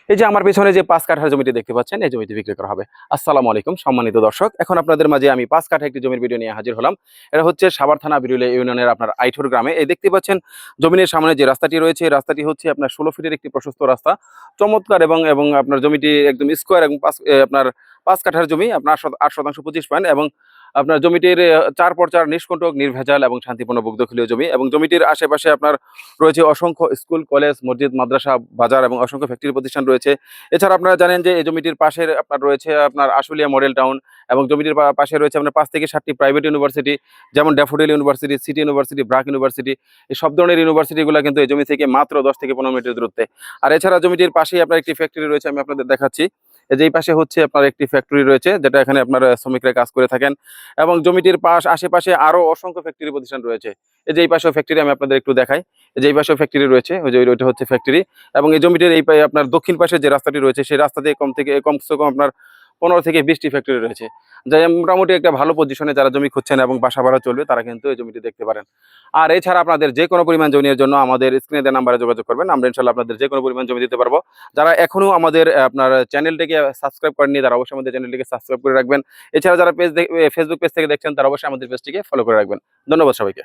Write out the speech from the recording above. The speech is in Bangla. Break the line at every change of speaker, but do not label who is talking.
এই যে আমার পেছনে যে ৫ কাঠার জমিটি দেখতে পাচ্ছেন, এই জমিটি বিক্রি করা হবে। আসসালামু আলাইকুম সম্মানিত দর্শক। এখন আপনাদের মাঝে আমি ৫ কাঠা একটি জমির ভিডিও নিয়ে হাজির হলাম। এটা হচ্ছে সাভার থানা বিরুলিয়া ইউনিয়নের আপনার আইঠুর গ্রামে। এই দেখতে পাচ্ছেন জমির সামনে যে রাস্তাটি রয়েছে, এই রাস্তাটি হচ্ছে আপনার ১৬ ফিটের একটি প্রশস্ত রাস্তা। চমৎকার এবং আপনার জমিটি একদম স্কোয়ার এবং আপনার ৫ কাঠার জমি, আপনার ৮ শতাংশ ২৫ পয়েন্ট এবং আপনার জমিটির ৪ পর ৪ নিষ্কণ্টক, নির্ভেজাল এবং শান্তিপূর্ণ ভূদখলীয় জমি এবং জমিটির আশেপাশে আপনার রয়েছে অসংখ্য স্কুল, কলেজ, মসজিদ, মাদ্রাসা, বাজার এবং অসংখ্য ফ্যাক্টরি প্রতিষ্ঠান রয়েছে। এছাড়া আপনারা জানেন যে এই জমিটির পাশের আপনার রয়েছে আপনার আশুলিয়া মডেল টাউন এবং জমিটির পাশে রয়েছে আপনার ৫ থেকে ৭টি প্রাইভেট ইউনিভার্সিটি, যেমন daffodil university, city university, BRAC university. এই সব ধরনের ইউনিভার্সিটিগুলো কিন্তু এই জমি থেকে মাত্র ১০ থেকে ১৫ মিনিটের দূরত্বে। আর এছাড়া জমিটির পাশেই আপনার একটি ফ্যাক্টরি রয়েছে, আমি আপনাদের দেখাচ্ছি। এই যে এই পাশে হচ্ছে আপনার একটি ফ্যাক্টরি রয়েছে, যেটা এখানে আপনার শ্রমিকরা কাজ করে থাকেন এবং জমিটির আশেপাশে আরো অসংখ্য ফ্যাক্টরি প্রতিষ্ঠান রয়েছে। এই যে এই পাশেও ফ্যাক্টরি আমি আপনাদের একটু দেখাই। এই যে এই পাশেও ফ্যাক্টরি রয়েছে, ওই যে ওইটা হচ্ছে ফ্যাক্টরি এবং এই জমিটির এই আপনার দক্ষিণ পাশে যে রাস্তাটি রয়েছে, সেই রাস্তাতে কমসে কম আপনার ১৫ থেকে ২০টি ফ্যাক্টরি রয়েছে। যা মোটামুটি একটা ভালো পজিশনে যারা জমি খুঁজছেন এবং বাসা ভাড়া চলবে, তারা কিন্তু এই জমিটি দেখতে পারেন। আর এছাড়া আপনাদের যে কোনো পরিমাণ জমির জন্য আমাদের স্ক্রিনে দেওয়া নাম্বারে যোগাযোগ করবেন। আমরা ইনশাআল্লাহ আপনাদের যে কোনো পরিমাণ জমি দিতে পারবো। যারা এখনো আমাদের আপনার চ্যানেলটিকে সাবস্ক্রাইব করেননি, তারা অবশ্যই আমাদের চ্যানেলটিকে সাবস্ক্রাইব করে রাখবেন। এছাড়া যারা ফেসবুক পেজ থেকে দেখছেন, তারা অবশ্যই আমাদের পেজটিকে ফলো করে রাখবেন। ধন্যবাদ সবাইকে।